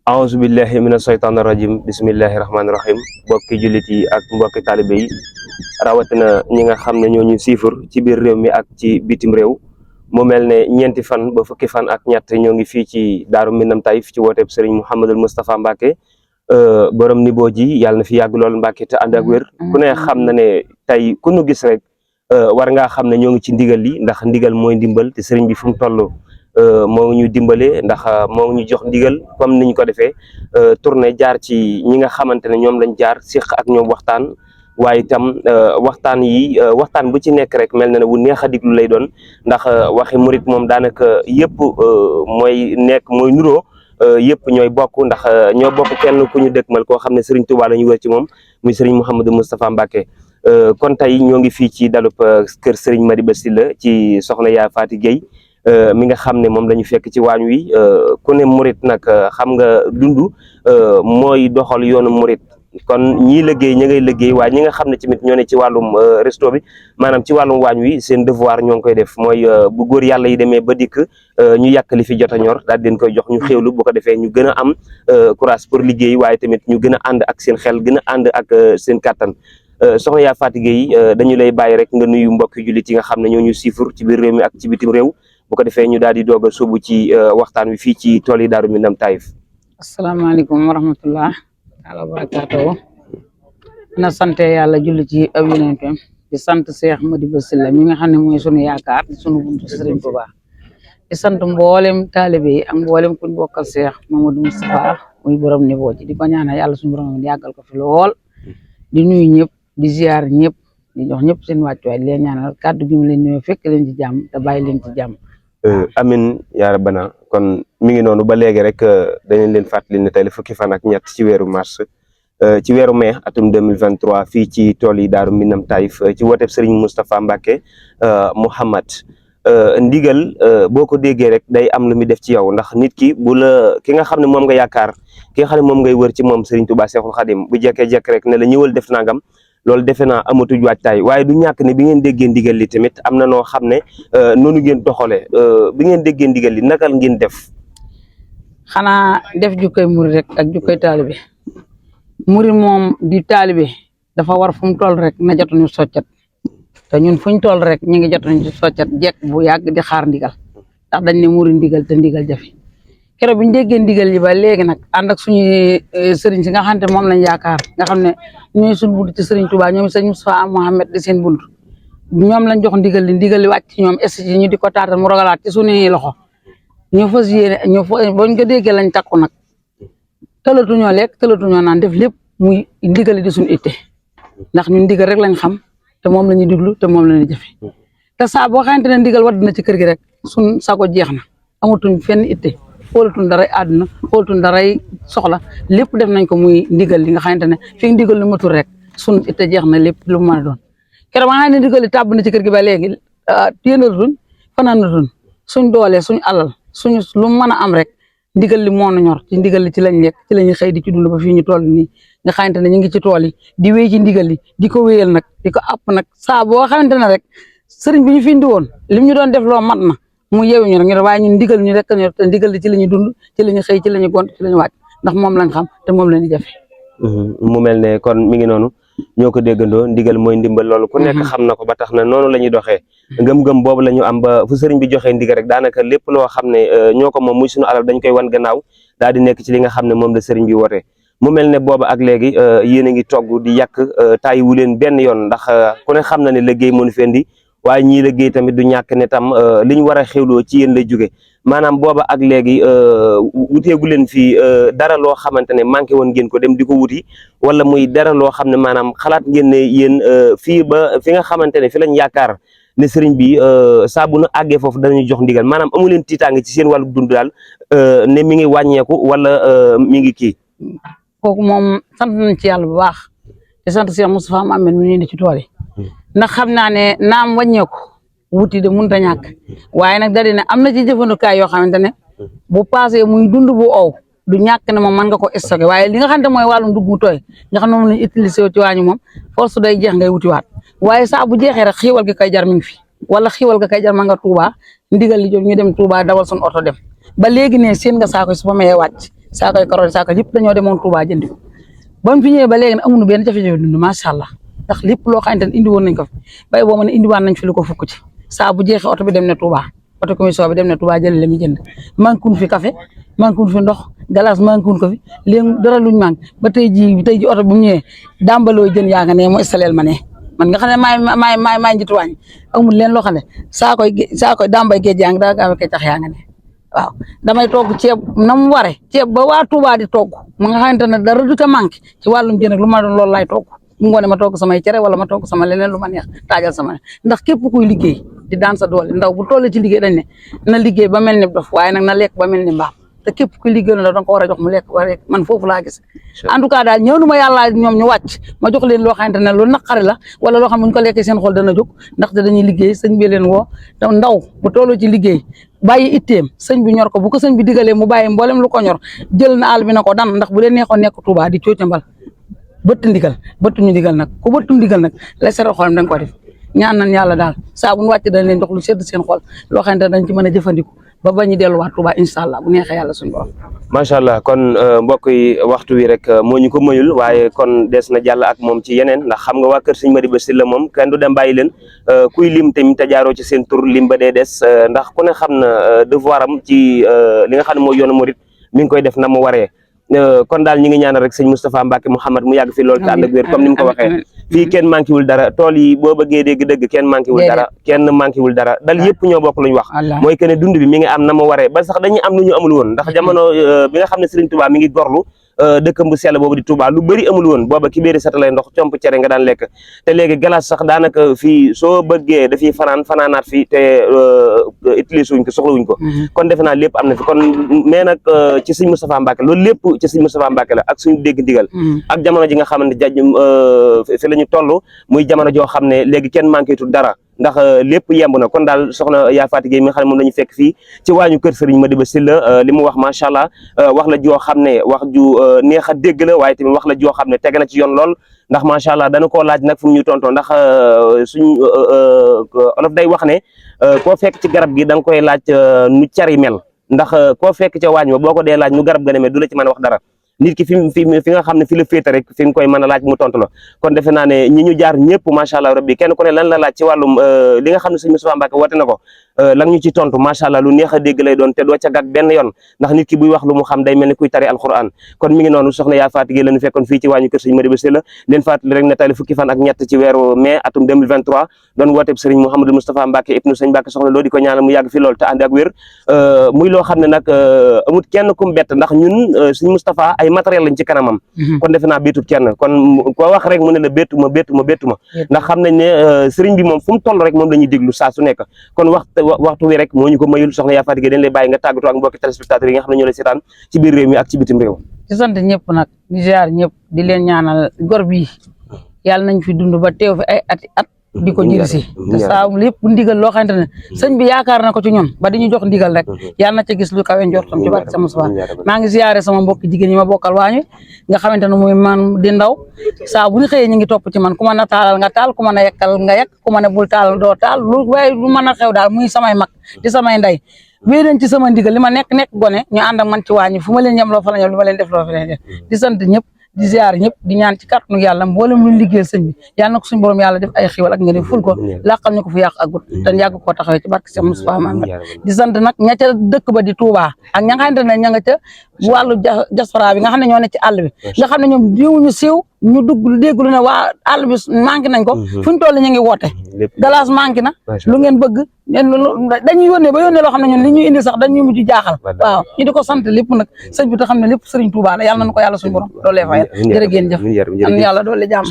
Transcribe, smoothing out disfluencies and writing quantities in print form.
aouzu billahi mina shaytaani rajim bismillahi rahmaani rahim mbokki jullit yi ak mbokki taalibe yi rawatina ñi nga xam ne ñoo ñu siifur ci biir réew mi ak ci bitim réew mu mel ne ñeenti fan ba fukki fan ak ñett ñoo ngi fii ci Daaru Minam Taïf ci wooteeb Serigne Mouhamadul Moustapha Mbacke borom nibo ji yàlla na fi yàgg lool Mbacke te ànd ak wér ku ne xam na ne tey ku nu gis rek war ngaa xam ne ñoo ngi ci ndigal li ndax ndigal mooy ndimbal te Serigne bi fu mu toll moo ngi ñu dimbale ndax moo ngi ñu jox ndigal comme niñ ko defee tournée jaar ci ñi nga xamante ne ñoom lañ jaar siq ak ñoom waxtaan waaye itam waxtaan bu ci nekk rek mel na ne bu neex a diglu lay doon ndax waxi murit moom daanaka yëpp mooy nuroo yëpp ñooy bokk ndax ñoo bokk kenn ku ñu dëkkmal koo xam ne Serigne Touba la ñu wër ci moom muy Serigne Mouhamadou Moustapha Mbacke kon tey ñoo ngi fii ci dalub kër Serigne Madiba Sylla ci soxna yaa Faty Gueye mi nga xam ne moom la ñu fekk ci waañ wi ku ne murit nag xam nga dund mooy doxal yoonu murit kon ñii liggéey ña ngay liggéey waaye ñi nga xam ne tamit ñoo ne ci wàllum resto bi maanaam ci wàllum waañ wi seen devoir ñoo ngi koy def mooy bu góor yàlla yi demee ba dikk ñu yàq li fi jot a ñor daal di leen koy jox ñu xéewlu bu ko defee ñu gën a am courage pour liggéey waaye tamit ñu gën a ànd ak seen xel gën a ànd ak seen kàttan soxna yaa Faty Gueye dañu lay bàyyi rek nga nuyu mbokki jullit yi nga xam ne ñoo ñu siifur ci biir réew mi ak ci bitim réew bu ko defee ñu daal di doog a sóobu ci waxtaan wi fii ci tool yi Daaru Minam Taïf. asalaamaaleykum wa rahmatullah taala wa barakaatuhu na sant yàlla julli ci ab yonentam di sant Cheikh Madiba Sylla mi nga xam ne mooy sunu yaakaar sunu buntu Serigne Touba di sant mboolem taalibe yi ak mboolem kuñ bokkal Cheikh Mamadou Moustapha muy borom nibo ji di ko ñaanal yàlla suñu borom yàggal ko fi lool di nuyu ñëpp di ziar ñëpp di jox ñëpp seen wàccuwaay di leen ñaanal kàddu gi mu leen ñëw fekk leen ci jàmm te bàyyi leen ci jàmm. amin yaa rabbana kon mi ngi noonu ba léegi rek dañu leen fàttali ne tey la fukki fan ak ñett ci weeru mars ci weeru mai atum 2023 fii ci tool yi Daaru Minam Taïf ci wooteeb Serigne Moustapha Mbacke Mouhamad ndigal boo ko déggee rek day am lu muy def ci yow ndax nit ki bu la ki nga xam ne moom nga yaakaar ki nga xam ne moom ngay wër ci moom Serigne Touba Cheikhoul Khadim bu jekkee-jekk rek ne la ñëwal def nangam loolu defe naa amatuñ waajtaay waaye du ñàkk ne bi ngeen déggee ndigal li tamit am na noo xam ne noonu ngeen doxalee bi ngeen déggee ndigal li nakal ngeen def. xanaa def jukkay murid rek ak jukkay taalibe murid moom di taalibe dafa war fu mu toll rek na jotuñu soccat te ñun fuñ toll rek ñu ngi jotuñu soccat jekk bu yàgg di xaar ndigal ndax dañ ne murid ndigal te ndigal jafe keroog bi ñu déggee ndigal yi ba léegi nag ànd ak suñu sëriñ si nga xam ne moom lañ yaakaar nga xam ne ñooy suñu bunt ci sëriñ Touba ñoom sëñ Moustapha Mohamed di seen bunt ñoom lañ jox ndigal li wàcc ci ñoom est ñu di ko taatal mu rogalaat ci suñuy loxo ñu fas yéene bañ ko déggee lañ takku nag tëlatuñoo lekk tëlatuñoo naan def lépp muy ndigal di suñu itte ndax ñun ndigal rek lañ xam te moom la ñuy diglu te moom la ñuy jëfe te saa boo xamante ne ndigal wadd na ci kër gi rek suñ sago jeex na amatuñ fenn itte xoolatuñ daray àdduna xoolatuñ daray soxla lépp def nañ ko muy ndigal li nga xamante ne fi ndigal lu matul rek sun itte jeex na lépp lu mu mën a doon keroog ba nga xam ne ndigal li tàbb na ci kër gi ba léegi téenatuñ fanaanatuñ suñ doole suñ alal suñu lu mën a am rek ndigal li moo na ñor ci ndigal li ci lañ lekk ci lañuy xëy di ci dund ba fii ñu toll nii nga xamante ne ñu ngi ci tool yi di wéy ci ndigal li di ko wéyal nag di ko àpp nag saa boo xamante ne rek sëriñ bi ñu fi indi woon lim ñu doon def loo mat na mu yeewu ñu rek ñu waaye ñun ndigal ñu rek ñu te ndigal li ci la ñuy dund ci la ñuy xëy ci la ñuy gont ci la ñuy wàcc ndax moom lañ xam te moom lañ di jafe. mu mel ne kon mi ngi noonu ñoo ko déggandoo ndigal mooy ndimbal loolu ku nekk xam na ko ba tax na noonu la ñuy doxee ngëm-ngëm boobu la ñu am ba fu sëriñ bi joxee ndigal rek daanaka lépp loo xam ne ñoo ko moom muy suñu alal dañ koy wan gannaaw daal di nekk ci li nga xam ne moom la sëriñ bi woote mu mel ne booba ak léegi yéen a ngi togg di yàq tàyyiwu leen benn yoon ndax ku ne xam na ne liggéey mënu fi indi waaye ñii liggéey tamit du ñàkk ne tam li ñu war a xewloo ci yéen lay jóge maanaam booba ak léegi wuteegu leen fii dara loo xamante ne manqué woon ngeen ko dem di ko wuti wala muy dara loo xam ne maanaam xalaat ngeen ne yéen fii ba fi nga xamante ne fi lañ yaakaar ne sëriñ bi saa bu nu àggee foofu danañu jox ndigal maanaam amu leen tiitaange ci seen wàllu dund daal ne mi ngi wàññeeku wala mi ngi kii. kooku moom sant nañ ci yàlla bu baax te sant Cheikh Moustapha Mohamed mi ñu ci tool yi ndax xam naa ne naam wàññeeku wuti de mënut a ñàkk waaye nag da di ne am na ci jëfandukaay yoo xamante ne bu passé muy dund bu ow du ñàkk ne moom mën nga ko stocké waaye li nga xam ne mooy wàllum ndugg mu tooy nga xam ne moom lañu utilisé ci waañu moom force day jeex ngay wutiwaat waaye saa bu jeexee rek xiiwal gi kay jar mi ngi fi wala xiiwal ga kay jar ma nga Touba ndigal li jot ñu dem Touba dawal suñu oto dem ba léegi ne seen nga saako su fa mayee wàcc saakoy karoot saako yëpp dañoo demoon Touba jëndi ko ba mu fi ñëwee ba léegi nag amuñu benn jafe-jafe dund macha allah ndax lépp loo xamante ne indi woon nañ ko fi bay boo mën a indiwaan nañ fi lu ko fukk ci saa bu jeexee oto bi dem ne Touba oto commission bi dem ne Touba jëlee la muy jënd manqué fi café manqué fi ndox glace manqué ko fi léegi dara luñ manqué ba tey ji oto bu mu ñëwee dàmbaloo jën yaa nga ne mu installé ma ne man nga xam ne maay njiitu waañ amul leen loo xam ne saa koy dàmbay géej yaa ngi daa gaaw a kay tax yaa nga ne waaw damay togg ceeb na mu waree ceeb ba waa Touba di togg ma nga xamante ne dara du ca manqué ci wàllum jën ak lu ma doon loolu laay togg mu ngoone ma togg samay cere wala ma togg sama leneen lu ma neex taajal sama ndax képp kuy liggéey di daan sa doole ndaw bu tollee ci liggéey dañ ne na liggéey ba mel ni dof waaye nag na lekk ba mel ni mbaam te képp kuy liggéey na da nga ko war a jox mu lekk ba rek man foofu laa gis en tout cas daal ñëw nu ma yàlla ñoom ñu wàcc ma jox leen loo xamante ne lu naqari la wala loo xam ne bu ñu ko lekkee seen xol dana jóg ndaxte dañuy liggéey sëñ bi leen woo te ndaw bu tolloo ci liggéey bàyyi itteem sëñ bi ñor ko bu ko sëñ bi digalee mu bàyyi mboolem lu ko ñor jël na àll bi na ko dan ndax bu leen neexoon nekk Touba di coocambal bëtt ndigal bëttuñu ndigal nag ku bëttu ndigal nag la seral xolam da nga ko def ñaan nañ yàlla daal saa bu ñu wàcc dañ leen jox lu sedd seen xol loo xamante dañ ci mën a jëfandiku ba bañu delluwaat Touba incha allah bu neexee yàlla suñu borom. macha allah kon mbokk yi waxtu wi rek moo ñu ko mayul waaye kon des na jàll ak moom ci yeneen ndax xam nga waa kër Sëñ Madiba Sylla moom kenn du dem bàyyi leen kuy lim tamit te jaaroo ci seen tur lim ba dee des ndax ku ne xam na devoir am ci li nga xam ne mooy yoonu murit mi ngi koy def na mu waree. kon daal ñi ngi ñaanal rek sëñ Moustapha Mbacke Mouhamad mu yàgg fi loolu te ànd ak wér comme ni mu ko waxee fii kenn manqué wul dara tool yi boo bëggee dégg dëgg kenn manqué wul dara kenn manqué wul dara dal yëpp ñoo bokk luñ wax mooy que ne dund bi mi ngi am na mu waree ba sax dañuy am lu ñu amul woon ndax jamono bi nga xam ne Serigne Touba mi ngi gorlu dëkkam bu sell boobu di Touba lu bëri amul woon booba ki béeri sata lay ndox comp cere nga daan lekk te léegi glace sax daanaka fii soo bëggee dafiy fanaanaat fii te utiliser wuñ ko soxla wuñ ko kon defe naa lépp am na fi kon mais nag ci sëñ Moustapha Mbacke loolu lépp ci sëñ Moustapha Mbacke la ak suñu dégg ndigal ak jamono ji nga xamante jaj fi la ñu toll muy jamono joo xam ne léegi kenn manqué tul dara ndax lépp yemb na kon daal soxna yaa Fatigé mi nga xam ne moom la ñu fekk fii ci waañu kër Serigne Madiba Sylla li mu wax macha allah wax la joo xam ne wax ju neex a dégg la waaye tamit wax la joo xam ne tege na ci yoon lool ndax macha allah dana koo laaj nag fu mu ñu tontoo ndax suñ olof day wax ne koo fekk ci garab gi da nga koy laaj nu cari mel ndax koo fekk ca waañ ba boo ko dee laaj nu garab ga ne mel du la ci mën a wax dara nit ki fi nga xam ne fi la féete rek fi nga koy mën a laaj mu tontu la kon defe naa ne ñi ñu jaar ñëpp macha allah rabbi kenn ku ne lan la laaj ci wàllum li nga xam ne sëñ Moustapha Mbacke woote na ko lan ñu ci tontu macha allah lu neex a dégg lay doon te doo ca gàgg benn yoon ndax nit ki buy wax lu mu xam day mel ni kuy tari alquran kon mi ngi noonu soxna yaa Fatigé lañu fekkoon fii ci waañu kër sëñ Madiba Sylla leen fàttali rek ne tali fukki fan ak ñett ci weeru mai atum 2023 doon woote sëriñ Mouhamadou Moustapha Mbacke ibnu sëñ Mbacke soxna loo di ko ñaanal mu yàgg fi lool te ànd ak wér muy loo xam ne nag amut kenn kum bett ndax ñun sëñ Moustapha ay matériel lañ ci kanamam kon defe naa béetut kenn kon koo wax rek mu ne la béttu ma ndax xam nañ ne sëriñ bi moom fu mu toll rek moom la ñuy déglu saa su nekk kon waxtu wi rek moo ñu ko mayul soxna yaa Fatigé dañ lay bàyyi nga tàggatoo ak mbokki téléspectateurs yi nga xam ne ñoo lay seetaan ci biir réew mi ak ci bitim réew ci sant ñëpp nag di ziar ñëpp di leen ñaanal gor bi yàlla nañ fi dund ba teew fi ay ati at di ko jël si te saa lépp ndigal loo xamante ne sëñ bi yaakaar na ko ci ñun ba dañuy jox ndigal rek yàlla na ca gis lu kawe njortam ci barke sama subaan maa ngi ziare sama mbokki jigéen ñi ma bokkal waañu nga xamante ne muy man di ndaw saa bu ñu xëyee ñu ngi topp ci man ku mën a taalal nga taal ku mën a yekkal nga yekk ku mën a bul taal doo taal lu waaye lu mën a xew daal muy samay mag di samay ndey wéy leen ci sama ndigal li ma nekk gone ñu ànd ak man ci waañu fu ma leen yem loo fa la ñëw li ma leen def loo fa leen def di sant ñëpp di ziar ñëpp di ñaan ci kàttanu yàlla mboolem luñ liggéeyal sëñ bi yàlla na ko suñu borom yàlla def ay xiwal ak nga def ful ko làqal ñu ko fu yàq agut te yàgg koo taxawee ci barke Cheikh Moustapha Mahamad di sant nag ña ca dëkk ba di Touba ak ña nga xamante ne ña nga ca wàllu diaspora bi nga xam ne ñoo ne ci àll bi nga xam ne ñoom diwuñu siiw ñu dugg dégglu ne waa àll bi manqué nañ ko fuñ toll ñu ngi woote glace manqué na lu ngeen bëgg dañuy yónnee ba yónnee loo xam ne ñun li ñuy indi sax dañuy mujj jaaxal waaw ñu di ko sant lépp nag sëñ bi te xam ne lépp Sëriñ Touba la yàlla na ko yàlla suñu borom doolee fayal jërë ngeen jëf am yàlla doole jàmm